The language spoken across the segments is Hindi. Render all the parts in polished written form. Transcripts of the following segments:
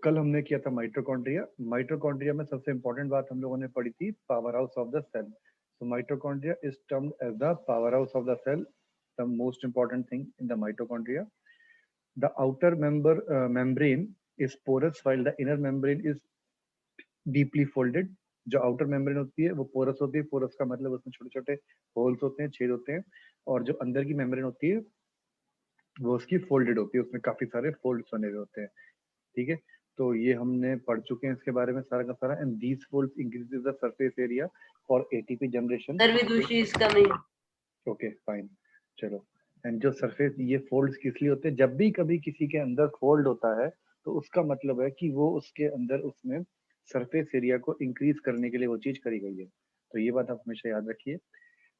कल हमने किया था माइटोकॉन्ड्रिया। माइटोकॉन्ड्रिया में सबसे इंपॉर्टेंट बात हम लोगों ने पढ़ी थी power house of the cell. So mitochondria is termed as the power house of the cell, the most important thing in the mitochondria. The outer membrane is porous while the inner membrane is deeply folded। जो आउटर मेम्ब्रेन होती है वो पोरस होती है। पोरस का मतलब उसमें छोटे छोटे होल्स होते हैं, छेद होते हैं। और जो अंदर की मेम्ब्रेन होती है वो उसकी फोल्डेड होती है, उसमें काफी सारे फोल्ड्स बने हुए होते हैं। ठीक है, तो ये हमने पढ़ चुके हैं इसके बारे में सारा का सारा। And these folds increases the surface area for ATP generation. Sir, Vidushi is coming. Okay fine, चलो। एंड जो सरफेस, ये फोल्ड्स किस लिए होते हैं? जब भी कभी किसी के अंदर फोल्ड होता है तो उसका मतलब है कि वो उसके अंदर उसमें सरफेस एरिया को इंक्रीज करने के लिए वो चीज करी गई है। तो ये बात आप हमेशा याद रखिए।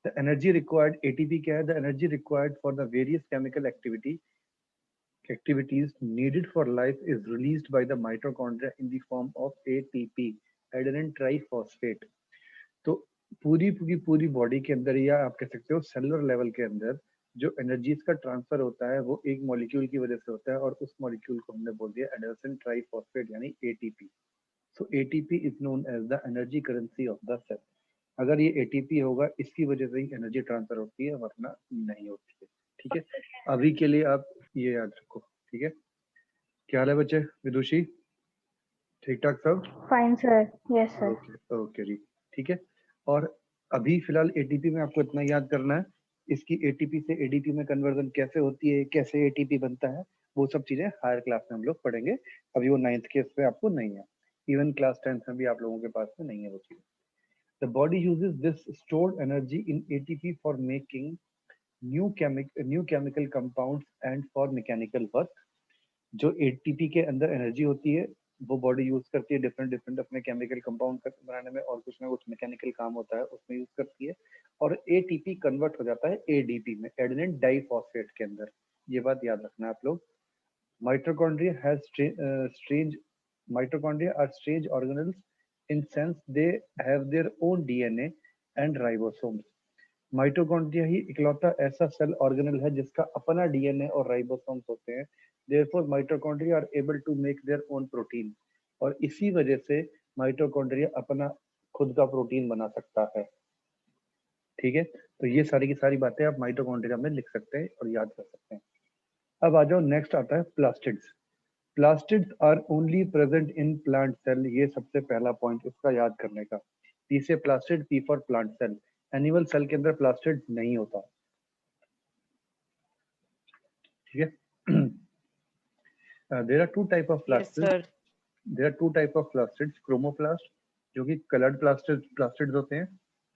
द एनर्जी रिक्वायर्ड, एटीपी क्या है? The energy required for the various chemical activities needed for life is released by the mitochondria in the form of ATP, adenine triphosphate। तो पूरी बॉडी के अंदर, या आप कह सकते हो सेलुलर लेवल के अंदर, जो एनर्जीज का ट्रांसफर होता है वो एक मॉलिक्यूल की वजह से होता है, और उस मॉलिक्यूल को हमने बोल दिया एडेनोसिन ट्राइफॉस्फेट यानी ATP. So ATP is known as the energy currency of the cell. अगर ये एटीपी होगा, इसकी वजह से ही एनर्जी ट्रांसफर होती है, वरना नहीं होती है। ठीक है, अभी के लिए आप ये याद रखो। ठीक है, क्या हाल है बच्चे? विदुषी ठीक ठाक सब? Fine sir, yes sir. Okay okay जी, ठीक है। और अभी फिलहाल एटीपी में आपको इतना याद करना है, इसकी एटीपी से एडीपी में कन्वर्जन कैसे होती है, कैसे एटीपी बनता है, वो सब चीजें हायर क्लास में हम लोग पढ़ेंगे। अभी वो 9th के पे आपको नहीं है, इवन क्लास 10th में भी आप लोगों के पास में नहीं है वो चीज। The body uses this stored energy in ATP for making new chemical compounds and for mechanical work. जो एटीपी के अंदर एनर्जी होती है वो बॉडी यूज करती है डिफरेंट डिफरेंट अपने केमिकल कंपाउंड बनाने में, और कुछ ना कुछ मैकेनिकल काम होता है उसमें यूज करती है। और एटीपी कन्वर्ट हो जाता है एडीपी में, एडेनिन डाइफॉस्फेट के अंदर। ये बात याद रखना है आप लोग। Mitochondria has strange mitochondria are strange organelles in sense they have their own DNA and ribosomes। Mitochondria ही इकलौता ऐसा सेल ऑर्गेनल है जिसका अपना डीएनए और राइबोसोम्स होते हैं। Therefore, mitochondria are able to make their own protein। और इसी वजह से माइटोकॉन्ड्रिया अपना खुद का प्रोटीन बना सकता है। ठीक है, तो ये सारी की सारी बातें आप माइटोकॉन्ड्रिया में लिख सकते हैं और याद कर सकते हैं। अब आ जाओ, नेक्स्ट आता है plastids. Plastids are only present in plant cell. ये सबसे पहला पॉइंट इसका याद करने का। पी से plastid, P for plant cell. Animal cell के अंदर प्लास्टिड नहीं होता। ठीक है। there are two type of plastids। Yes, sir. There are two type of plastids, chromoplast जो कि colored plastids होते हैं,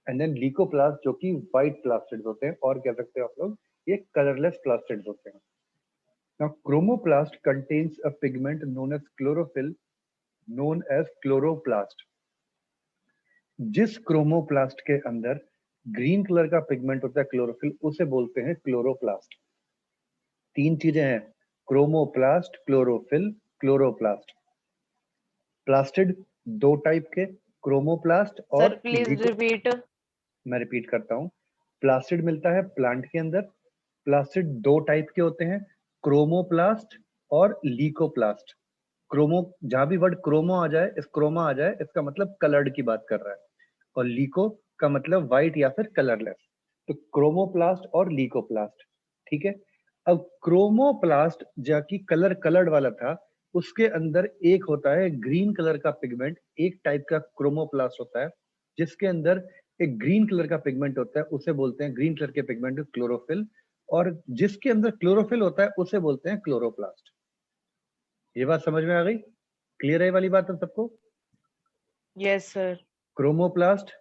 and then leucoplast जो कि white plastids होते हैं, और कह सकते हो आप लोग ये colorless plastids होते हैं। Now chromoplast contains a pigment known as chlorophyll, known as chloroplast। जिस क्रोमोप्लास्ट के अंदर ग्रीन कलर का पिगमेंट होता है क्लोरोफिल, उसे बोलते हैं क्लोरोप्लास्ट। तीन चीजें हैं, क्रोमोप्लास्ट, क्लोरोफिल, क्लोरोप्लास्ट। प्लास्टिड दो टाइप के, क्रोमोप्लास्ट और Sir, please repeat. मैं रिपीट करता हूँ। प्लास्टिड मिलता है प्लांट के अंदर। प्लास्टिड दो टाइप के होते हैं, क्रोमोप्लास्ट और लीकोप्लास्ट। क्रोमो, जहां भी वर्ड क्रोमो आ जाए, इस क्रोमा आ जाए, इसका मतलब कलर्ड की बात कर रहा है, और लीको का मतलब व्हाइट या फिर कलरलेस। तो क्रोमोप्लास्ट और लीकोप्लास्ट। ठीक है, अब क्रोमोप्लास्ट जो कि कलर्ड वाला था, उसके अंदर एक होता है ग्रीन कलर का पिगमेंट। एक टाइप का क्रोमोप्लास्ट होता है जिसके अंदर एक ग्रीन कलर का पिगमेंट होता है, उसे बोलते हैं ग्रीन कलर के पिगमेंट क्लोरोफिल। और जिसके अंदर क्लोरोफिल होता है उसे बोलते हैं क्लोरोप्लास्ट। ये बात समझ में आ गई? क्लियर है वाली बात है सबको? Yes, sir. क्रोमोप्लास्ट,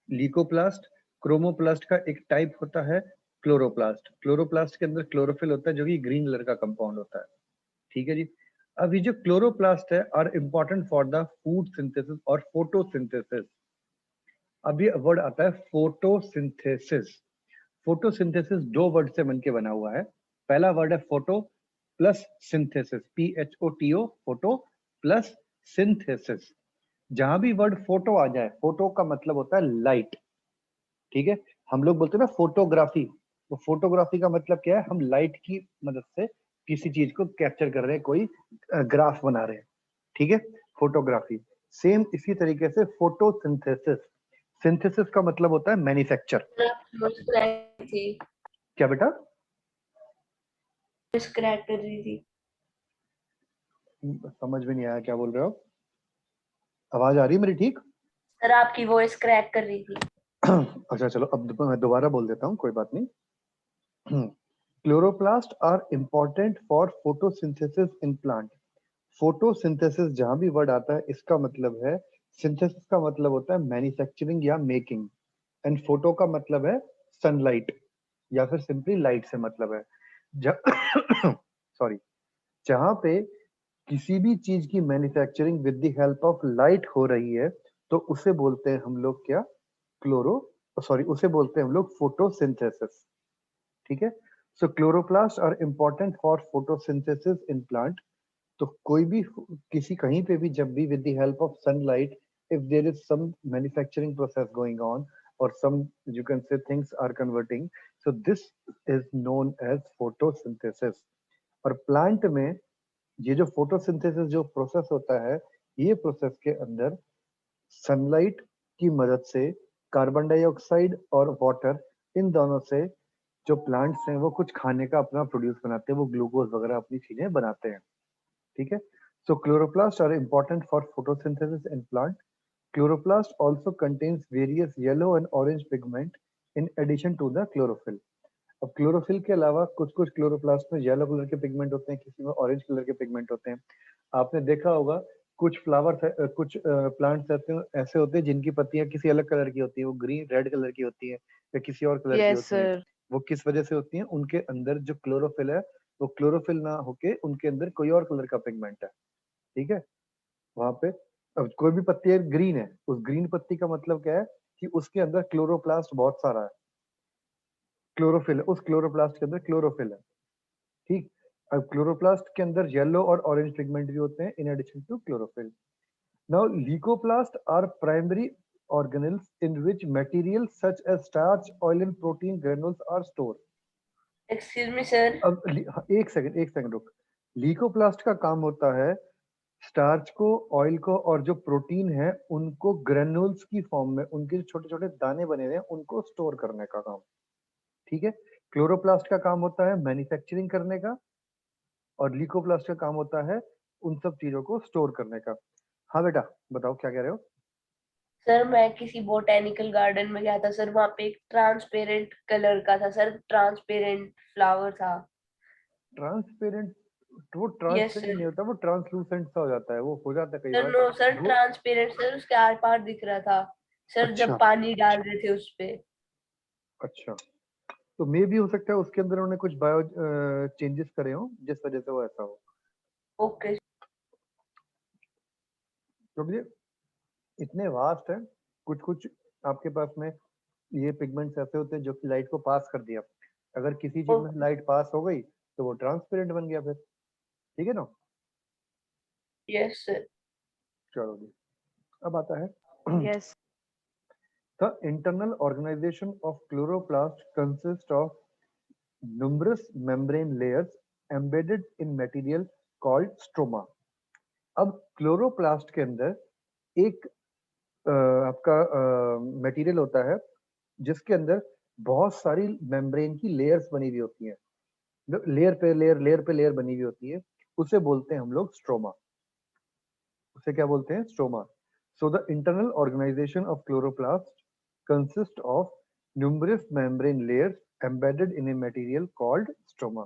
लीकोप्लास्ट। क्रोमोप्लास्ट का एक टाइप होता है क्लोरोप्लास्ट। क्लोरोप्लास्ट के अंदर क्लोरोफिल होता है जो कि ग्रीन कलर का कंपाउंड होता है। ठीक है जी। अब ये जो क्लोरोप्लास्ट है are important for the food synthesis और फोटोसिंथेसिस। अब ये वर्ड आता है फोटोसिंथेसिस। फोटोसिंथेसिस दो वर्ड से बनके बना हुआ है। पहला वर्ड है photo plus synthesis, PHOTO, photo plus synthesis. जहां भी वर्ड फोटो आ जाए, फोटो का मतलब होता है लाइट। ठीक है, हम लोग बोलते हैं ना फोटोग्राफी, तो फोटोग्राफी का मतलब क्या है? हम लाइट की मदद से किसी चीज को कैप्चर कर रहे हैं, कोई ग्राफ बना रहे हैं। ठीक है, फोटोग्राफी। सेम इसी तरीके से फोटोसिंथेसिस, सिंथेसिस का मतलब होता है मैन्युफैक्चर। क्या बेटा? क्रैक कर रही थी। समझ में नहीं आया, क्या बोल रहे हो? आवाज आ रही है मेरी ठीक? सर आपकी वॉइस क्रैक कर रही थी। अच्छा चलो, अब मैं दोबारा बोल देता हूँ, कोई बात नहीं। Chloroplast are important for photosynthesis in plant. Photosynthesis जहां भी वर्ड आता है इसका मतलब है, सिंथेसिस का मतलब होता है मैन्युफैक्चरिंग या मेकिंग, एंड फोटो का मतलब है सनलाइट या फिर सिंपली लाइट से मतलब है। सॉरी, जहां पे किसी भी चीज की manufacturing with the help of light हो रही है तो उसे बोलते हैं हम लोग क्या? क्लोरो, सॉरी, उसे बोलते हैं हम लोग फोटोसिंथेसिस। ठीक है, so chloroplast are important for photosynthesis in plant. तो कोई भी किसी कहीं पे भी जब भी with the help of sunlight, if there is some manufacturing process going on or some, you can say, things are converting, so this is known as photosynthesis। और प्लांट में ये जो फोटोसिंथेसिस जो प्रोसेस होता है, ये प्रोसेस के अंदर सनलाइट की मदद से कार्बन डाइऑक्साइड और वाटर, इन दोनों से जो प्लांट्स हैं वो कुछ खाने का अपना प्रोड्यूस बनाते हैं, वो ग्लूकोज वगैरह अपनी चीजें बनाते हैं। ठीक है, so chloroplast are important for photosynthesis in plant. Chloroplast also contains various yellow and orange pigment in addition to the chlorophyll। अब क्लोरोफिल के अलावा कुछ कुछ क्लोरोप्लास्ट में येलो कलर के पिगमेंट होते हैं, किसी में ऑरेंज कलर के पिगमेंट होते हैं। आपने देखा होगा कुछ फ्लावर्स, कुछ प्लांट्स ऐसे होते हैं जिनकी पत्तियां किसी अलग कलर की होती है, वो ग्रीन रेड कलर की होती है या किसी और कलर की यस होती है। सर। वो किस वजह से होती है? उनके अंदर जो क्लोरोफिल है वो क्लोरोफिल ना होके उनके अंदर कोई और कलर का पिगमेंट है। ठीक है, वहां पे अब कोई भी पत्ती ग्रीन है, उस ग्रीन पत्ती का मतलब क्या है कि उसके अंदर क्लोरोप्लास्ट बहुत सारा है, क्लोरोफिल है, उस क्लोरोप्लास्ट के अंदर क्लोरोफिल है। ठीक, अब क्लोरोप्लास्ट के अंदर येलो और ऑरेंज पिगमेंट भी होते हैं in addition to chlorophyll. Now leucoplast are primary organelles in which materials such as starch, oil and protein granules are stored। Excuse me sir. अब हाँ, एक सेकंड रुक। लीकोप्लास्ट का काम होता है स्टार्च को, ऑयल को और जो प्रोटीन है उनको ग्रेन्यूल्स की फॉर्म में, उनके जो छोटे छोटे दाने बने हुए हैं उनको स्टोर करने का काम। ठीक है, क्लोरोप्लास्ट का काम होता है मैन्युफैक्चरिंग करने का और लीकोप्लास्ट का काम होता है उन सब चीजों को स्टोर करने का। हाँ बेटा, बताओ क्या कह रहे हो? सर मैं किसी बोटेनिकल गार्डन में गया था सर, वहां पे एक ट्रांसपेरेंट कलर का था सर, ट्रांसपेरेंट फ्लावर था। ट्रांसपेरेंट? वो यस ट्रांसपेरेंट सर। नहीं होता, वो ट्रांसलूसेंट सा हो जाता है, वो हो जाता है कई सर बार। नो सर, वो ट्रांसपेरेंट सर, उसके आर पार दिख रहा था सर, जब अच्छा, पानी डाल रहे थे उस पे। अच्छा, तो मे भी हो सकता है उसके अंदर उन्होंने कुछ बायो चेंजेस करे हो जिस वजह से वो ऐसा हो। ओके। क्योंकि इतने वास्ट है, कुछ कुछ आपके पास में ये पिगमेंट्स ऐसे होते हैं जो कि लाइट को पास कर दिया। अगर किसी चीज में ओके। लाइट पास हो गई तो वो ट्रांसपेरेंट बन गया फिर। ठीक है ना? Yes sir. चलो जी, अब आता है yes. The internal organisation of chloroplast consist of numerous membrane layers embedded in material called stroma। अब क्लोरोप्लास्ट के अंदर एक आपका मटेरियल होता है जिसके अंदर बहुत सारी मेम्ब्रेन की लेयर्स बनी हुई होती हैं, लेयर पे लेयर, लेयर पे लेयर बनी हुई होती है, उसे बोलते हैं हम लोग स्ट्रोमा। उसे क्या बोलते हैं? Stroma. So the internal organisation of chloroplast consist of numerous membrane layers embedded in a material called stroma.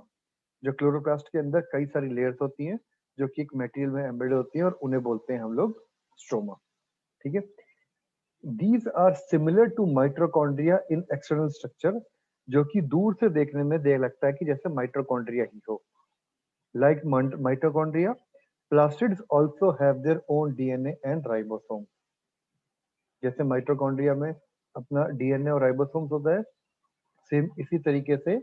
जो क्लोरोप्लास्ट के अंदर कई सारी लेयर्स होती हैं जो कि एक मटेरियल में एम्बेडेड होती हैं और उन्हें बोलते हैं हम लोग स्ट्रोमा। ठीक है, these are similar to mitochondria in external structure, जो कि दूर से देखने में देख लगता है कि जैसे माइटोकॉन्ड्रिया ही हो। Like mitochondria, plastids also have their own DNA and ribosome. जैसे माइटोकॉन्ड्रिया में अपना डीएनए और राइबोसोम्स होता है, सेम इसी तरीके से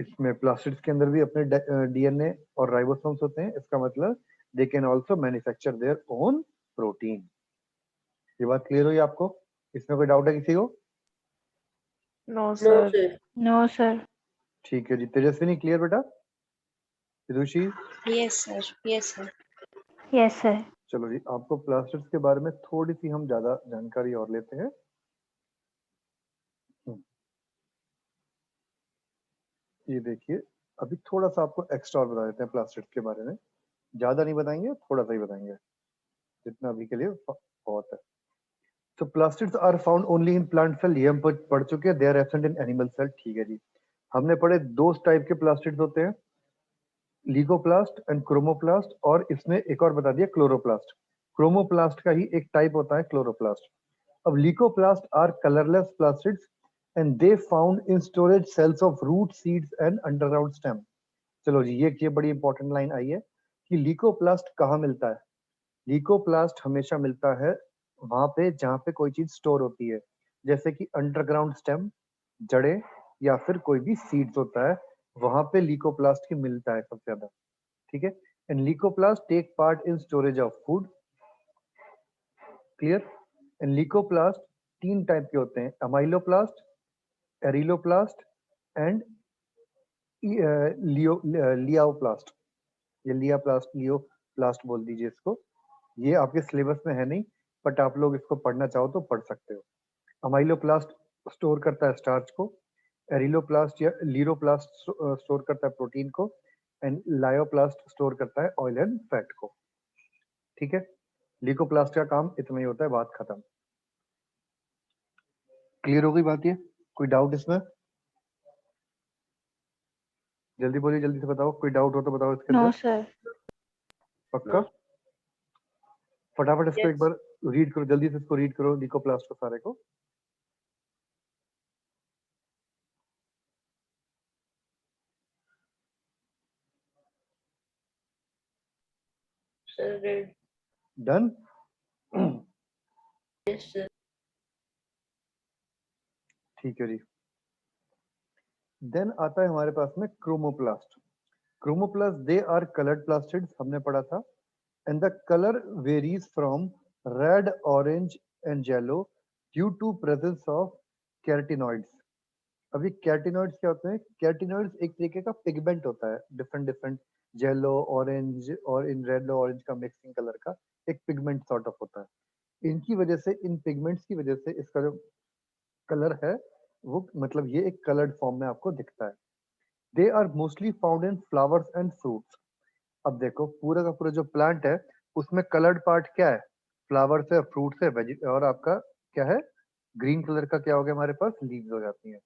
इसमें प्लास्टिड्स के अंदर भी अपने डीएनए और राइबोसोम्स होते हैं। इसका मतलब they can also manufacture their own protein. ये बात क्लियर हुई आपको? इसमें कोई डाउट है किसी को? No sir. No sir. ठीक है जी, तेजस्विनी क्लियर बेटा? Vidushi? Yes sir. Yes sir. Yes sir. चलो जी, आपको प्लास्टिड्स के बारे में थोड़ी सी हम ज्यादा जानकारी और लेते हैं। ये देखिए, अभी थोड़ा सा आपको एक्स्ट्रा और बता देते हैं प्लास्टिड्स के बारे में। ज्यादा नहीं बताएंगे, थोड़ा सा ही बताएंगे, जितना अभी के लिए बहुत है। तो plastids are found only in plant cell, ये हम पढ़ चुके हैं। They are absent in animal cell, ठीक है जी। हमने पढ़े दो टाइप के प्लास्टिड्स होते हैं, लीगोप्लास्ट एंड क्रोमोप्लास्ट, और इसमें एक और बता दिया, क्लोरोप्लास्ट। क्रोमोप्लास्ट का ही एक टाइप होता है क्लोरोप्लास्ट। अब leucoplast are colourless plastids and they found in storage cells of root, seeds and underground stem. चलो जी, ये बड़ी इंपॉर्टेंट लाइन आई है कि लीकोप्लास्ट कहाँ मिलता है। लीकोप्लास्ट हमेशा मिलता है वहां पे जहां पे कोई चीज स्टोर होती है, जैसे कि अंडरग्राउंड स्टेम, जड़ें, या फिर कोई भी सीड्स होता है, वहां पे लीकोप्लास्ट ही मिलता है सबसे ज्यादा, ठीक है। And leucoplast take part in storage of food, clear. And leucoplast तीन टाइप के होते हैं, अमाइलोप्लास्ट, एरिलोप्लास्ट एंड लियाओप्लास्ट। ये लियाप्लास्ट, लियोप्लास्ट बोल दीजिए इसको। ये आपके सिलेबस में है नहीं, बट आप लोग इसको पढ़ना चाहो तो पढ़ सकते हो। अमाइलोप्लास्ट स्टोर करता है स्टार्च को, एरिलोप्लास्ट या लीरोप्लास्ट स्टोर करता है प्रोटीन को, एंड लायोप्लास्ट स्टोर करता है ऑयल एंड फैट को, ठीक है। लीकोप्लास्ट का काम इतना ही होता है, बात खत्म। क्लियर हो गई बात ये? कोई डाउट इसमें? जल्दी बोलिए, जल्दी से बताओ, कोई डाउट हो तो बताओ इसके नो अंदर। सर। पक्का? फटाफट इसको एक यस बार रीड करो, जल्दी से इसको रीड करो, लीकोप्लास्ट को सारे को। Sir, read. Done? Yes sir. ठीक है जी। देन आता है हमारे पास में chromoplast. Chromoplast they are coloured plastids, हमने पढ़ा था। And the colour varies from red, orange and yellow due to presence of carotenoids. अभी कैरोटीनॉइड्स क्या होते हैं? कैरोटीनॉइड्स एक तरीके का पिगमेंट होता है, डिफरेंट डिफरेंट येलो, ऑरेंज और इन रेड ऑरेंज का मिक्सिंग कलर का एक पिगमेंट सॉर्ट ऑफ होता है। इनकी वजह से, इन पिगमेंट्स की वजह से इसका जो कलर है वो, मतलब ये एक कलर्ड फॉर्म में आपको दिखता है। They are mostly found in flowers and fruits. अब देखो, पूरा का पूरा जो प्लांट है उसमें कलर्ड पार्ट क्या है? फ्लावर्स है, फ्रूट्स है, वेजी, और आपका क्या है? ग्रीन कलर का क्या हो गया हमारे पास? लीव्स हो जाती हैं।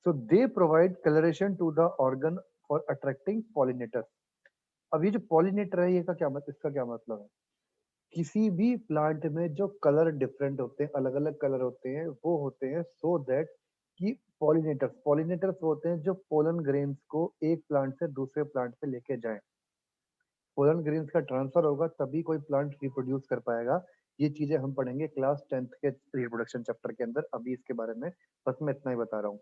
So they provide colouration to the organ for attracting pollinators. अब ये जो पॉलिनेटर है, ये का क्या मतलब, इसका क्या मतलब है? किसी भी प्लांट में जो कलर डिफरेंट होते हैं, अलग अलग कलर होते हैं, वो होते हैं सो दैट कि पॉलिनेटर्स, पॉलिनेटर्स होते हैं जो पोलन ग्रेन्स को एक प्लांट से दूसरे प्लांट पे लेके जाएं। पोलन ग्रेन्स का ट्रांसफर होगा तभी कोई प्लांट रिप्रोड्यूस कर पाएगा। ये चीजें हम पढ़ेंगे क्लास 10th के रिप्रोडक्शन चैप्टर के अंदर। अभी इसके बारे में बस मैं इतना ही बता रहा हूँ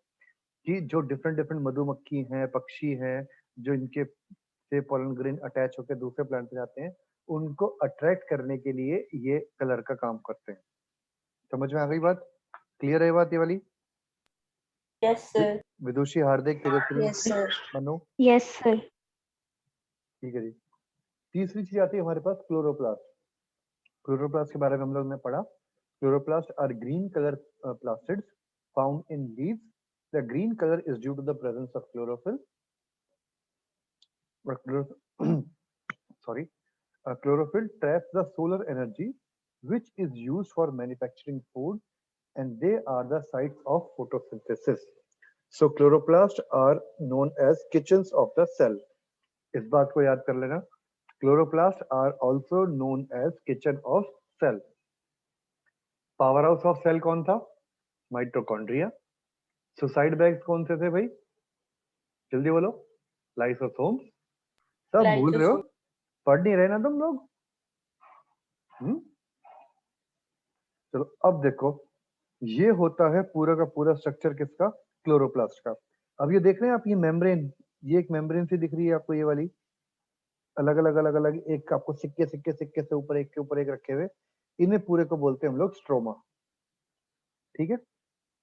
कि जो डिफरेंट डिफरेंट मधुमक्खी हैं, पक्षी हैं, जो इनके से पोलन ग्रेन अटैच होकर दूसरे प्लांट पे जाते हैं, उनको अट्रैक्ट करने के लिए ये कलर का काम करते हैं। समझ में आ गई बात? क्लियर है ये बात, ये वाली? Yes sir. Vidushi, Hardik, Tejaswini, yes sir. Manu, yes sir. ठीक है जी। तीसरी चीज आती है हमारे पास, क्लोरोप्लास्ट। क्लोरोप्लास्ट के बारे में हम लोग ने पढ़ा। Chloroplast are green colour plastids found in leaves. The green color is due to the presence of chlorophyll. Sorry, chlorophyll traps the solar energy, which is used for manufacturing food, and they are the sites of photosynthesis. So chloroplasts are known as kitchens of the cell. इस बात को याद कर लेना। Chloroplasts are also known as kitchen of cell. Power house of cell कौन था? माइटोकॉन्ड्रिया। सुसाइड बैग्स कौन से थे भाई? जल्दी बोलो। लाइसोसोम्स। सब भूल रहे हो, पढ़ नहीं रहे ना तुम लोग? चलो अब देखो, ये होता है पूरा का पूरा स्ट्रक्चर किसका? क्लोरोप्लास्ट का। अब ये देख रहे हैं आप, ये मेम्ब्रेन, ये एक मेम्ब्रेन सी दिख रही है आपको, ये वाली अलग अलग अलग अलग एक आपको सिक्के सिक्के सिक्के से ऊपर एक के ऊपर एक रखे हुए, इन्हें पूरे को बोलते हैं हम लोग स्ट्रोमा, ठीक है।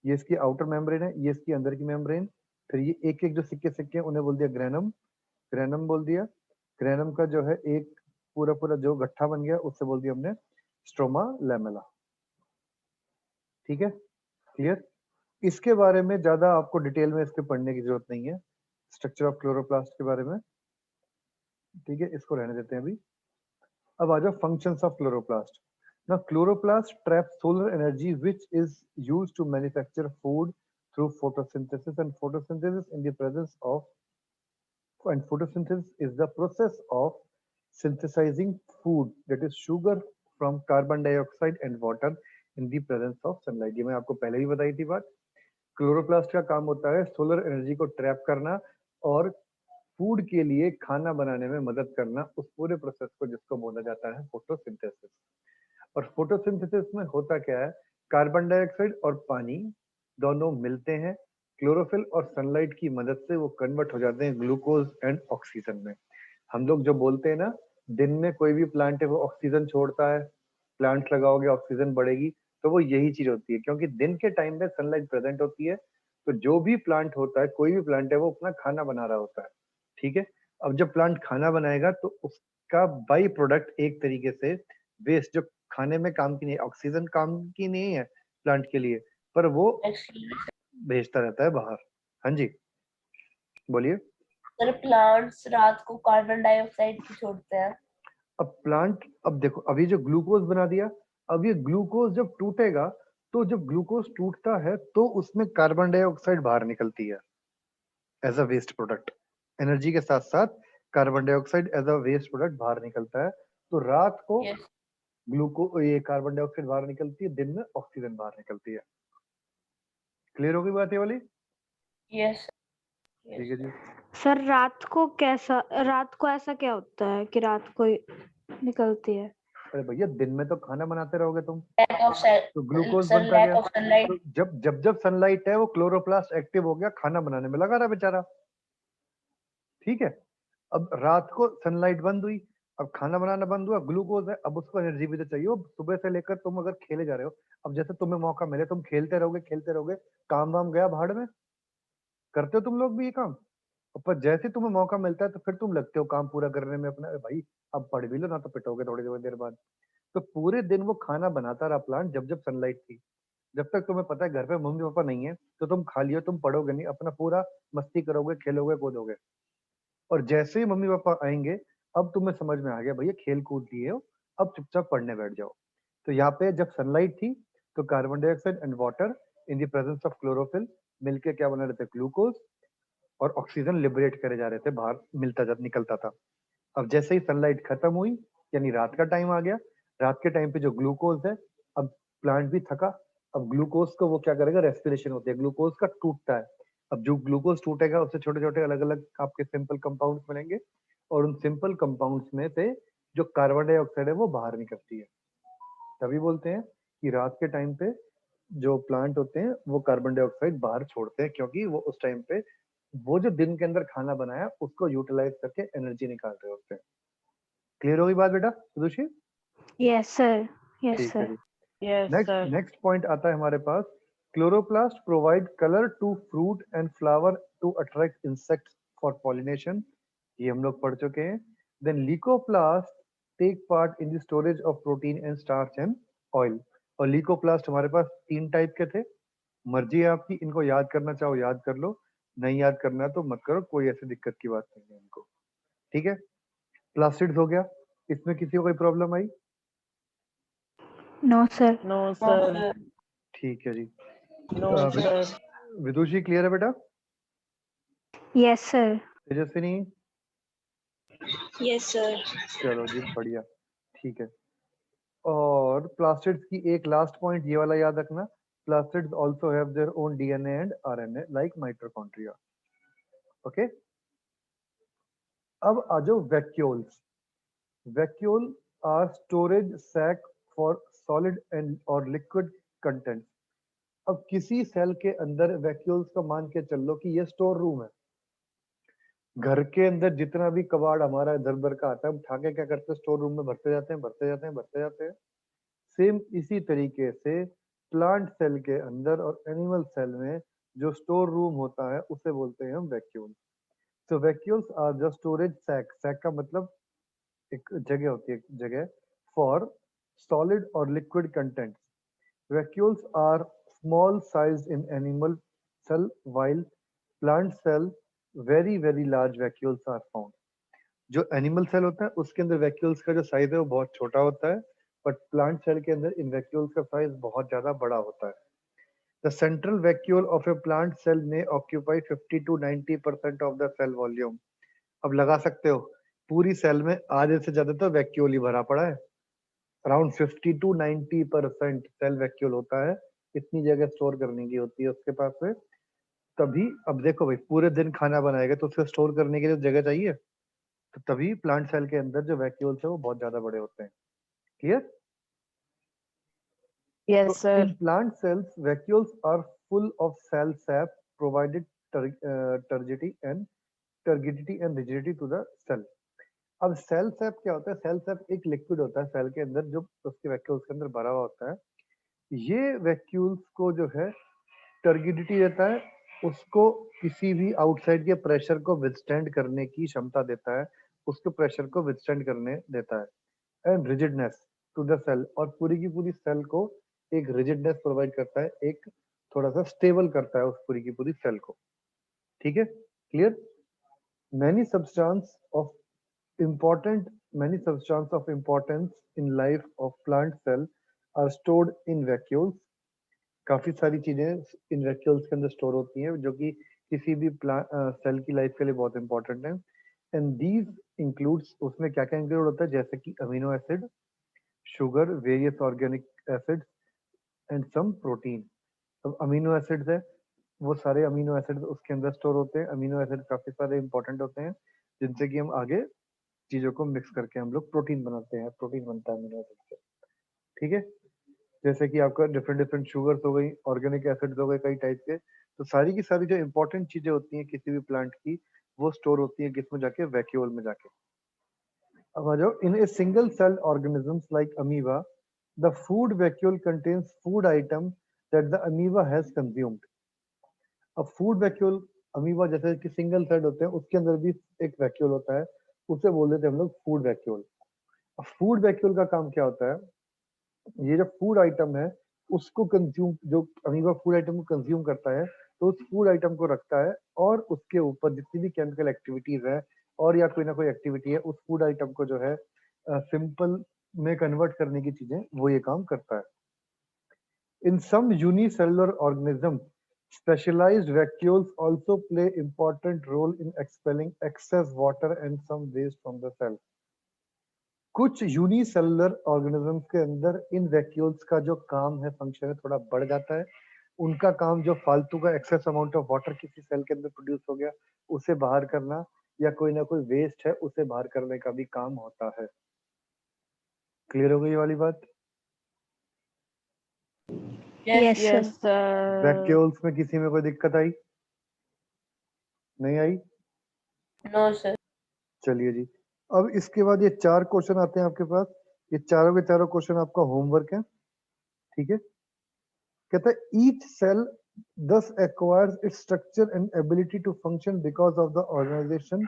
ये इसकी आउटर मेम्ब्रेन है, ये इसकी अंदर की मेम्ब्रेन। फिर ये एक एक जो सिक्के सिक्के हैं उन्हें बोल दिया ग्रेनम, ग्रेनम बोल दिया। ग्रेनम का जो है एक पूरा पूरा जो गट्ठा बन गया उससे बोल दिया हमने स्ट्रोमा लैमेला। ठीक है, क्लियर। इसके बारे में ज्यादा आपको डिटेल में इसके पढ़ने की जरूरत नहीं है, स्ट्रक्चर ऑफ क्लोरोप्लास्ट के बारे में। ठीक है, इसको रहने देते हैं अभी। अब आ जाओ functions of chloroplast. Now chloroplast traps solar energy which is used to manufacture food through photosynthesis, and photosynthesis in the presence of and photosynthesis is the process of synthesizing food, that is sugar, from carbon dioxide and water in the presence of sunlight। ये मैं आपको पहले भी बताई थी बात। क्लोरोप्लास्ट का काम होता है सोलर एनर्जी को ट्रैप करना और फूड के लिए खाना बनाने में मदद करना, उस पूरे प्रोसेस को जिसको बोला जाता है फोटोसिंथेसिस। और फोटोसिंथेसिस में होता क्या है, कार्बन डाइऑक्साइड और पानी दोनों मिलते हैं, क्लोरोफिल और सनलाइट की मदद से वो कन्वर्ट हो जाते हैं ग्लूकोज एंड ऑक्सीजन में। हम लोग जो बोलते हैं ना, दिन में कोई भी प्लांट है वो ऑक्सीजन छोड़ता है, प्लांट लगाओगे ऑक्सीजन बढ़ेगी, तो वो यही चीज होती है, क्योंकि दिन के टाइम में सनलाइट प्रेजेंट होती है। तो जो भी प्लांट होता है, कोई भी प्लांट है, वो अपना खाना बना रहा होता है। ठीक है, अब जब प्लांट खाना बनाएगा तो उसका बाई प्रोडक्ट एक तरीके से वेस्ट, जो खाने में काम की नहीं, ऑक्सीजन काम की नहीं है प्लांट के लिए, पर वो भेजता रहता है बाहर। हाँ जी, बोलिए। सर प्लांट्स रात को कार्बन डाइऑक्साइड की छोड़ते हैं। अब प्लांट, अब देखो, अभी जो ग्लूकोज बना दिया, अब ये ग्लूकोज जब टूटेगा, तो जब ग्लूकोज टूटता है तो उसमें कार्बन डाइऑक्साइड बाहर निकलती है as a waste product. Energy के साथ साथ carbon dioxide as a waste product बाहर निकलता है। तो रात को यस ये कार्बन डाइऑक्साइड बाहर निकलती है, दिन में ऑक्सीजन बाहर निकलती है। क्लियर हो गई बात ये वाली? यस ठीक है जी। सर रात को ऐसा क्या होता है कि रात को निकलती है? अरे भैया, दिन में तो खाना बनाते रहोगे तुम, लैक ऑफ तो ग्लूकोज सर बनता लैक गया। Of sunlight. तो जब सनलाइट है, वो क्लोरोप्लास्ट एक्टिव हो गया, खाना बनाने में लगा रहा बेचारा। ठीक है, अब रात को सनलाइट बंद हुई, अब खाना बनाना बंद हुआ, ग्लूकोज है, अब उसको एनर्जी भी तो चाहिए। वो सुबह से लेकर तुम अगर खेले जा रहे हो, अब जैसे तुम्हें मौका मिले तुम खेलते रहोगे, काम वाम गया भाड़ में। करते हो तुम लोग भी ये काम? पर जैसे तुम्हें मौका मिलता है तो फिर तुम लगते हो काम पूरा करने में अपना। अरे भाई, अब पढ़ भी लो ना तो पिटोगे थोड़ी देर बाद। तो पूरे दिन वो खाना बनाता रहा प्लांट, जब जब सनलाइट थी। जब तक तुम्हें पता है घर पे मम्मी पापा नहीं है, तो तुम खाली हो, तुम पढ़ोगे नहीं, अपना पूरा मस्ती करोगे, खेलोगे कूदोगे। और जैसे ही मम्मी पापा आएंगे, अब तुम्हें समझ में आ गया भैया खेल कूद लिए हो, अब चुपचाप पढ़ने बैठ जाओ। तो यहाँ पे जब सनलाइट थी, तो carbon dioxide and water in the presence of chlorophyll मिलके क्या बना रहे थे, ग्लूकोज, और ऑक्सीजन लिबरेट करे जा रहे थे, बाहर निकलता था। अब जैसे ही सनलाइट खत्म हुई, यानी रात का टाइम आ गया, रात के टाइम पे जो ग्लूकोज है, अब प्लांट भी थका, अब ग्लूकोज को वो क्या करेगा, रेस्पिरेशन होती है, ग्लूकोज का टूटता है। अब जो ग्लूकोज टूटेगा उससे छोटे छोटे अलग अलग आपके सिंपल कंपाउंड्स बनेंगे, और उन सिंपल कंपाउंड्स में से जो कार्बन डाइऑक्साइड है वो बाहर निकलती है। तभी बोलते हैं कि रात के टाइम पे जो प्लांट होते हैं वो कार्बन डाइऑक्साइड बाहर छोड़ते हैं, क्योंकि वो उस टाइम पे वो जो दिन के अंदर खाना बनाया उसको यूटिलाइज करके एनर्जी निकाल रहे होते हैं। क्लियर हो गई बात बेटा सुदुषी? यस सर, यस ठीक है सर। जी। Yes sir. नेक्स्ट पॉइंट आता है हमारे पास, chloroplast provide colour to fruit and flower to attract insects for pollination. ये हम लोग पढ़ चुके हैं। Then leucoplast take part in the storage of protein and starch and oil. और लीकोप्लास्ट हमारे पास 3 टाइप के थे। मर्जी है आपकी, इनको याद करना चाहो याद कर लो, नहीं याद करना है तो मत करो, कोई ऐसी दिक्कत की बात नहीं है इनको। ठीक है, प्लास्टिड्स हो गया, इसमें किसी को कोई प्रॉब्लम आई? No sir. No sir. ठीक है जी। No sir. विदुषी क्लियर है बेटा? Yes sir. Tejaswini? Yes sir. चलो जी, बढ़िया। ठीक है, और प्लास्टिड्स की एक लास्ट पॉइंट ये वाला याद रखना, plastids also have their own DNA and RNA like mitochondria. Okay, अब आ जाओ vacuoles. Vacuole are storage sac for solid and और लिक्विड कंटेंट। अब किसी सेल के अंदर वैक्यूल्स का मान के चल लो कि ये स्टोर रूम है। घर के अंदर जितना भी कबाड़ हमारा इधर उधर का आता है, हम उठा के क्या करते हैं, स्टोर रूम में भरते जाते हैं, भरते जाते हैं, भरते जाते हैं। सेम इसी तरीके से प्लांट सेल के अंदर और एनिमल सेल में जो स्टोर रूम होता है उसे बोलते हैं हम vacuole. So vacuoles are the storage sac। sac का मतलब एक जगह होती है, एक जगह फॉर सॉलिड और liquid contents. Vacuoles are small size in animal cell while plant cell very very large vacuoles are found. जो एनिमल सेल होता है उसके अंदर वैक्यूल्स का जो साइज है वो बहुत छोटा होता है, बट प्लांट सेल के अंदर इन वैक्यूल्स का साइज बहुत ज्यादा बड़ा होता है। The central vacuole of a plant cell में occupy 50 to 90% of the cell volume. अब लगा सकते हो पूरी सेल में आधे से ज्यादा तो वैक्यूल ही भरा पड़ा है। अराउंड 50 to 90% सेल वैक्यूल होता है, इतनी जगह स्टोर करने की होती है उसके पास में। तभी अब देखो भाई, पूरे दिन खाना बनाएगा तो उसे स्टोर करने के लिए जगह चाहिए, तो तभी प्लांट सेल के अंदर जो वैक्यूल्स है वो बहुत ज्यादा बड़े होते हैं। Clear? Yes, So sir. in plant cells, vacuoles are full of cell sap, provided turgidity and rigidity to the cell. अब सेल सैप क्या होता है? सेल सैप एक लिक्विड होता है सेल के अंदर जो उसके वैक्यूल्स के अंदर भरा हुआ होता है। ये वैक्यूल्स को जो है टर्गिडिटी देता है, उसको किसी भी आउटसाइड के प्रेशर को विथस्टैंड करने की क्षमता देता है, उसके प्रेशर को विथस्टैंड करने देता है। And rigidness to the cell, और पूरी की पूरी सेल को एक रिजिडनेस प्रोवाइड करता है, एक थोड़ा सा स्टेबल करता है उस पूरी की पूरी सेल को। ठीक है? Clear? Many substance of important many substances of importance in life of plant cell are stored in vacuoles। काफी सारी चीजें इन वैक्यूल्स के अंदर स्टोर होती हैं जो कि किसी भी सेल की लाइफ के लिए बहुत इंपॉर्टेंट है। एंड दीज इंक्लूड्स, उसमें क्या क्या इंक्लूड होता है? जैसे कि amino acid, sugar, various organic acids and some protein. अब अमीनो एसिड्स है, वो सारे अमीनो एसिड उसके अंदर स्टोर होते हैं। अमीनो एसिड काफी सारे इंपॉर्टेंट होते हैं जिनसे कि हम आगे चीजों को मिक्स करके हम लोग प्रोटीन बनाते हैं, प्रोटीन बनता है अमीनो एसिड से। ठीक है? जैसे कि आपका डिफरेंट डिफरेंट शुगर्स हो गई, ऑर्गेनिक एसिड्स हो गए कई टाइप के, तो सारी की सारी जो इंपॉर्टेंट चीजें होती हैं किसी भी प्लांट की, वो स्टोर होती है किसमें जाके? वैक्यूल में जाके। अब आ जाओ, in a single cell organisms like amoeba, the food vacuole contains food item that the amoeba has consumed. अब फूड वैक्यूल, अमीबा जैसे कि सिंगल सेल होते हैं उसके अंदर भी एक वैक्यूल होता है, उसे बोल देते हैं हम लोग फूड वैक्यूल। अब फूड वैक्यूल का काम क्या होता है? ये जो फूड आइटम है उसको कंज्यूम, जो अमीबा फूड आइटम को कंज्यूम करता है तो उस फूड आइटम को रखता है, और उसके ऊपर जितनी भी केमिकल एक्टिविटीज है और या कोई ना कोई एक्टिविटी है उस फूड आइटम को जो है सिंपल में कन्वर्ट करने की चीजें, वो ये काम करता है। In some unicellular organism, specialized vacuoles also play important role in expelling excess water and some waste from the cell। कुछ यूनिसेलुलर ऑर्गेनिजम्स के अंदर इन वैक्यूल्स का जो काम है, फंक्शन है, थोड़ा बढ़ जाता है। उनका काम जो फालतू का एक्सेस अमाउंट ऑफ वाटर किसी सेल के अंदर प्रोड्यूस हो गया उसे बाहर करना, या कोई ना कोई वेस्ट है उसे बाहर करने का भी काम होता है। क्लियर हो गई ये वाली बात? Yes, sir. Yes, sir. Vacuoles में किसी में कोई दिक्कत आई? नहीं आई? No sir. चलिए जी, अब इसके बाद ये 4 क्वेश्चन आते हैं आपके पास। ये चारों के चारों क्वेश्चन आपका होमवर्क है। ठीक है? कहता है each cell thus acquires its structure and ability to function because of the organization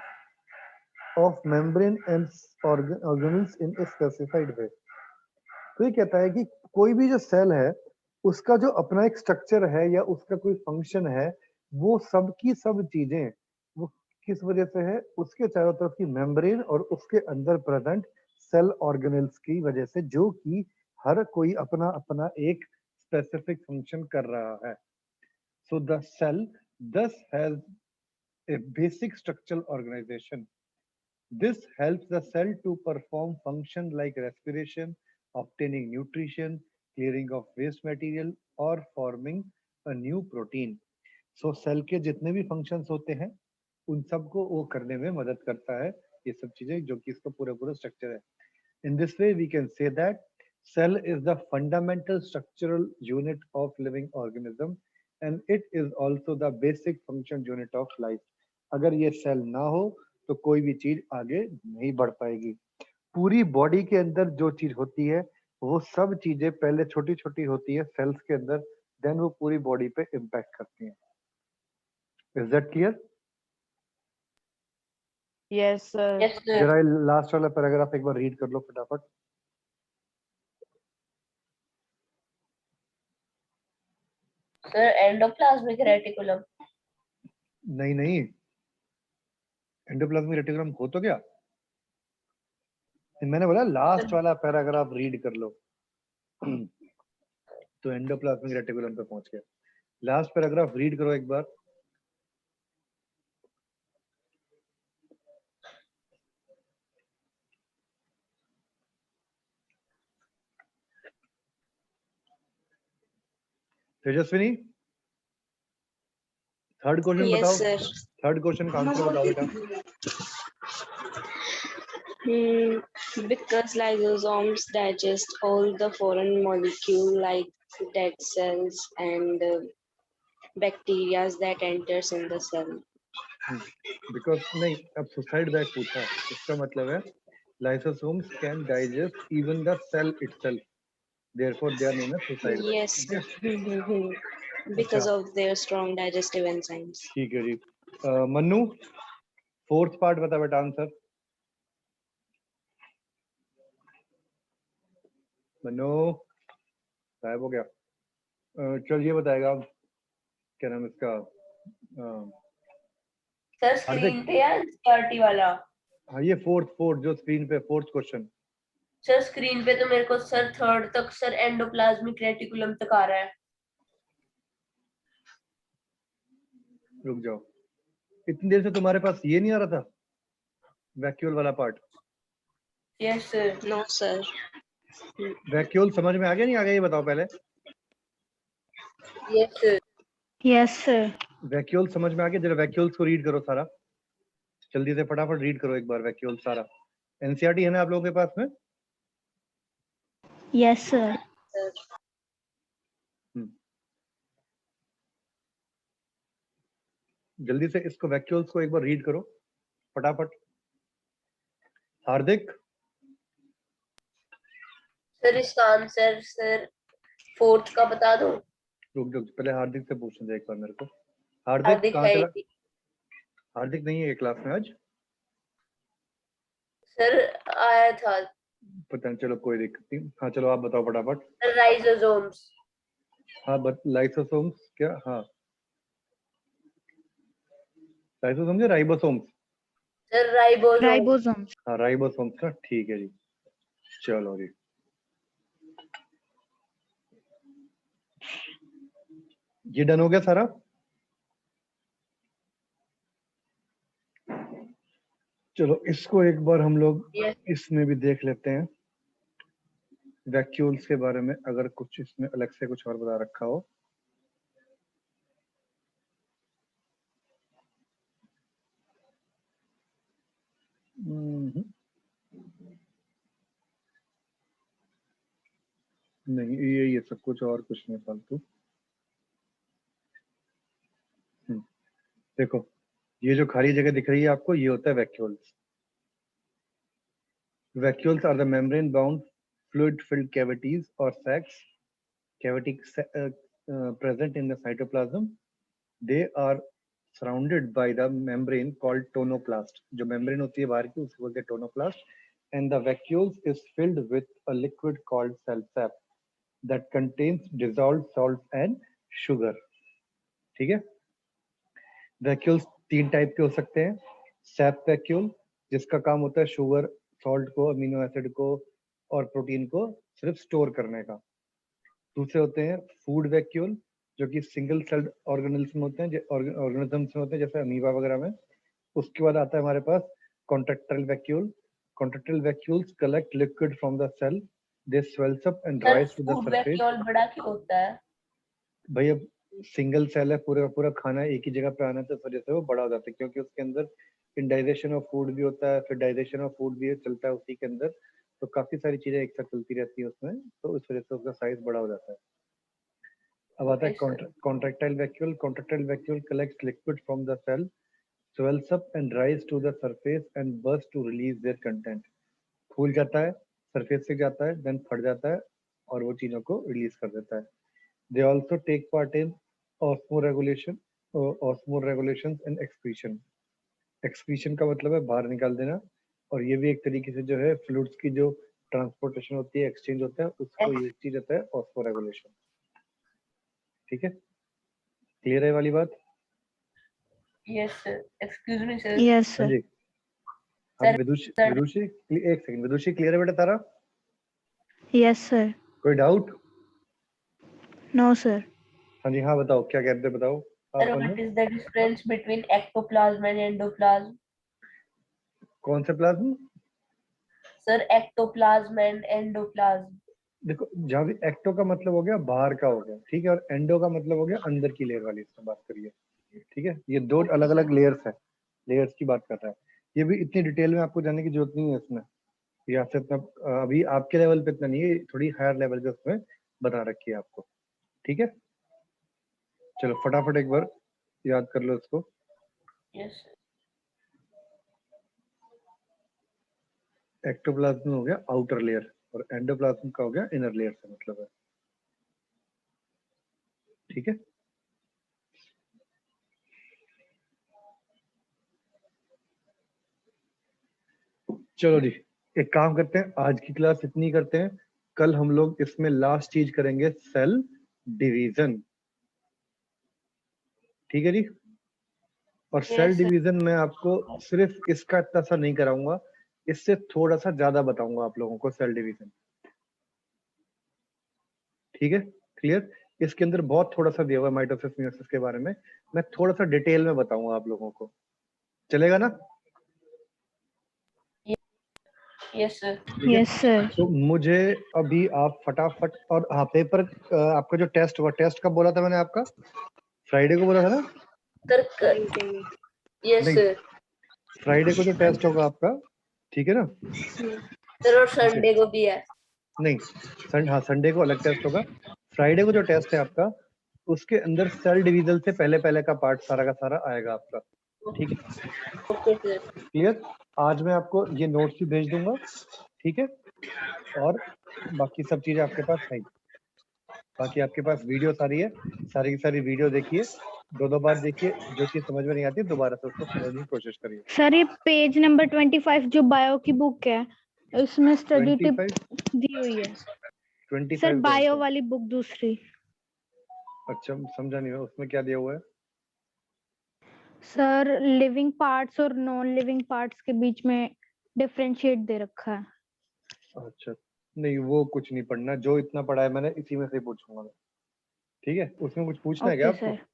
of membrane and organelles in a specified way। तो ये कहता है कि कोई भी जो सेल है उसका जो अपना एक स्ट्रक्चर है या उसका कोई फंक्शन है, वो सब की सब चीजें वो किस वजह से है? उसके चारों तरफ की मेम्ब्रेन और उसके अंदर प्रेजेंट सेल ऑर्गेनेल्स की वजह से, जो कि हर कोई अपना अपना एक स्पेसिफिक फंक्शन कर रहा है। So the cell thus has a basic structural organization. This helps the cell to perform function like respiration, obtaining nutrition, clearing of waste material or forming a new protein। So cell के जितने भी functions होते हैं उन सबको वो करने में मदद करता है, ये सब चीजें जो कि इसका पूरा पूरा स्ट्रक्चर है। In this way we can say that cell is the fundamental structural unit of living organism and it is also the basic function unit of life। अगर ये सेल ना हो तो कोई भी चीज आगे नहीं बढ़ पाएगी। पूरी बॉडी के अंदर जो चीज होती है वो सब चीजें पहले छोटी छोटी होती है सेल्स के अंदर, देन वो पूरी बॉडी पे इम्पैक्ट करती हैं। Is that clear? Yes, sir. Yes sir जरा लास्ट वाला पैराग्राफ एक बार रीड कर लो फटाफट। सर एंडोप्लाज्मिक रेटिकुलम नहीं नहीं, एंडोप्लाज्मिक रेटिकुलम हो तो क्या, मैंने बोला लास्ट वाला पैराग्राफ रीड कर लो। तो एंडोप्लाज्मिक रेटिकुलम पे पहुंच गया। लास्ट पैराग्राफ रीड करो एक बार। तेजस्विनी, थर्ड क्वेश्चन Yes, बताओ। sir. थर्ड क्वेश्चन का आंसर बताओ बेटा। Because lysosomes digest all the foreign molecule like dead cells and bacteria that enters in the cell. Because नहीं, अब सुसाइड बैग पूछा, इसका मतलब है lysosomes can digest even the cell itself, therefore they are known as suicide bag. Yes, sir. Because of their strong digestive enzymes. ठीक है जी। मन्नू, फोर्थ पार्ट बता बेटा आंसर। मन्नू गायब हो गया। चल ये बताएगा, क्या नाम इसका, सर स्क्रीन पे या एनसीईआरटी वाला? हाँ ये फोर्थ जो स्क्रीन पे फोर्थ क्वेश्चन। सर स्क्रीन पे तो मेरे को सर थर्ड तक सर एंडोप्लाज्मिक रेटिकुलम तक आ रहा है। रुक जाओ, इतनी देर से तुम्हारे पास ये नहीं आ रहा था वैक्यूल वाला part? Yes sir No, sir. Vacuole समझ में आ गया नहीं आ गया, ये बताओ पहले। Yes sir yes sir. Vacuole समझ में आ गया? जरा वैक्यूल्स को रीड करो सारा, जल्दी से फटाफट रीड करो एक बार वैक्यूल सारा। एनसीईआरटी है ना आप लोगों के पास में? Yes sir. जल्दी से इसको वैक्यूल्स को एक बार रीड करो फटाफट। हार्दिक, सर इसका आंसर सर फोर्थ का बता दो। रुक रुक, पहले हार्दिक से पूछने दे एक बार मेरे को। हार्दिक हार्दिक कहाँ है चला? ही। हार्दिक नहीं है क्लास में आज? सर आया था। पता नहीं, चलो कोई दिक्कत नहीं। हाँ चलो आप बताओ फटाफट। सर राइजोसोम्स। हाँ लाइसोसोम्स क्या? हाँ लाइसोसोम्स या राइबोसोम्स? Sir ribosome. राइबोसोम्स। हाँ राइबोसोम्स का, ठीक है जी। चलो जी, ये डन हो गया सारा। चलो इसको एक बार हम लोग Yes. इसमें भी देख लेते हैं वैक्यूल्स के बारे में, अगर कुछ इसमें अलग से कुछ और बता रखा हो। नहीं ये सब कुछ और कुछ नहीं फालतू। देखो ये जो खाली जगह दिख रही है आपको, ये होता है vacuoles. Vacuoles are the membrane-bound, fluid-filled cavities or sacs, present in the cytoplasm. They are surrounded by the membrane called tonoplast. जो membrane होती है बाहर की, उसको बोलते हैं tonoplast. And the vacuoles is filled with a liquid called cell sap that contains dissolved salts and sugar. ठीक है? Vacuoles तीन टाइप के हो सकते हैं। सैप वैक्यूल, जिसका काम होता है शुगर, सॉल्ट को, अमीनो एसिड को और प्रोटीन को सिर्फ स्टोर करने का। दूसरे होते हैं फूड वैक्यूल, जो कि सिंगल सेल्ड ऑर्गेनिज्म होते हैं, ऑर्गेनिजम्स होते हैं जैसे अमीबा वगैरह में। उसके बाद आता है हमारे पास contractile vacuole. Contractile vacuoles collect liquid from the cell, they swells up and sir rise to the food surface. Vacuole बड़ा क्यों होता है? भाई अब सिंगल सेल है, पूरा पूरा खाना एक ही जगह पे आना, तो इस वजह से वो बड़ा हो जाता है, क्योंकि उसके अंदर इंडाइजेशन ऑफ फूड भी होता है, फिर डाइजेशन ऑफ फूड भी चलता है उसी के अंदर, तो काफी सारी चीजें एक साथ चलती रहती है उसमें, तो इस वजह से उसका साइज बड़ा हो जाता है। अब आता है contractile vacuole. Contractile vacuole collects liquid from the cell, swells up and rise to the surface and burst to release their content. फूल जाता है, सरफेस से जाता है, देन फट जाता है और वो चीजों को रिलीज कर देता है। They also take part in osmoregulation, osmoregulation and excretion. Excretion का मतलब है बाहर निकाल देना, और ये भी एक तरीके से जो है फ्लूइड्स की जो ट्रांसपोर्टेशन होती है, एक्सचेंज होता है, उसको ये चीज होता है ऑस्मोरेगुलेशन। ठीक है, क्लियर है ये वाली बात? Yes sir, excuse me sir. Yes हाँ सर। जी, हाँ सर, विदुषी, सर। विदुषी एक सेकंड, विदुषी क्लियर है बेटा तारा? Yes sir. कोई डाउट? No sir. हाँ जी, हाँ बताओ क्या कहते हैं, बताओ आप Sir, Manu. what is the difference between ectoplasm and endoplasm? कौन से plasm? Sir, ectoplasm and endoplasm. देखो, जहाँ भी एक्टो का मतलब हो गया बाहर का हो गया, ठीक है, और एंडो का मतलब हो गया अंदर की लेयर वाली, इसमें बात करिए। ठीक है, ये दो अलग अलग लेयर्स है, लेयर्स की बात कर रहा है। ये भी इतनी डिटेल में आपको जानने की जरूरत नहीं है इसमें, या फिर अभी आपके लेवल पे इतना नहीं है, थोड़ी हायर लेवल पे उसमें बता रखी है आपको। ठीक है, चलो फटाफट एक बार याद कर लो इसको। Yes, sir. एक्टोप्लाज्म हो गया आउटर लेयर, और एंडोप्लाज्म का हो गया इनर लेयर से मतलब है। ठीक है, चलो जी, एक काम करते हैं, आज की क्लास इतनी करते हैं, कल हम लोग इसमें लास्ट चीज करेंगे सेल डिवीजन। ठीक है जी, और सेल Yes, sir. डिवीजन में आपको सिर्फ इसका इतना सा नहीं कराऊंगा, इससे थोड़ा सा ज्यादा बताऊंगा आप लोगों को सेल डिवीजन। ठीक है, क्लियर? इसके अंदर बहुत थोड़ा सा दिया हुआ है माइटोसिस मियोसिस के बारे में, मैं थोड़ा सा डिटेल में बताऊंगा आप लोगों को, चलेगा ना? Yes, sir. ठीक है, यस सर। तो मुझे अभी आप फटाफट, और हाँ पेपर, आपका जो टेस्ट हुआ, टेस्ट कब बोला था मैंने आपका? फ्राइडे को बोला था ना? Sir, yes, नहीं, sir. फ्राइडे को जो टेस्ट होगा आपका, ठीक है ना? Sir, और संडे को भी है। नहीं, हाँ संडे को अलग टेस्ट होगा। फ्राइडे को जो टेस्ट है आपका, उसके अंदर सेल डिवीजन से पहले पहले का पार्ट सारा का सारा आएगा आपका। ठीक है, ओके सर। क्लियर? आज मैं आपको ये नोट्स भी भेज दूंगा, ठीक है, और बाकी सब चीजें आपके पास है। बाकी आपके पास वीडियो सारी है, सारी की सारी वीडियो देखिए, दो बार देखिए, जो चीज समझ में नहीं आती दोबारा से उसको समझने की कोशिश करिए। सर ये पेज नंबर 25 जो बायो की बुक है, इसमें स्टडी टिप 25 दी हुई है। 25 सर कौन बायो सा? वाली बुक दूसरी। अच्छा, समझा नहीं मैं, उसमें क्या दिया हुआ है? सर लिविंग पार्ट्स और नॉन लिविंग पार्ट्स के बीच में डिफरेंशिएट दे रखा है। अच्छा, नहीं वो कुछ नहीं पढ़ना, जो इतना पढ़ा है मैंने इसी में से पूछूंगा मैं। ठीक है, उसमें कुछ पूछना है क्या ओके आपको? सर।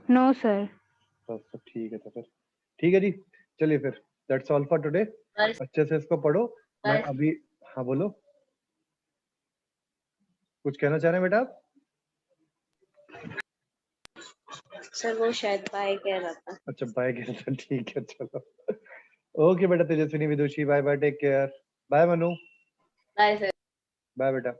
No sir. बस तो ठीक है, तो फिर ठीक है जी, चलिए फिर, दैट्स ऑल फॉर टुडे। अच्छे से इसको पढ़ो। मैं अभी, हाँ बोलो, कुछ कहना चाह रहे हैं बेटा आप? सर वो शायद बाय कह रहा था। अच्छा बाय कह रहे थे, ठीक है चलो। ओके बेटा, Tejaswini, Vidushi, bye bye, take care, bye Manu, bye sir. Bye बेटा।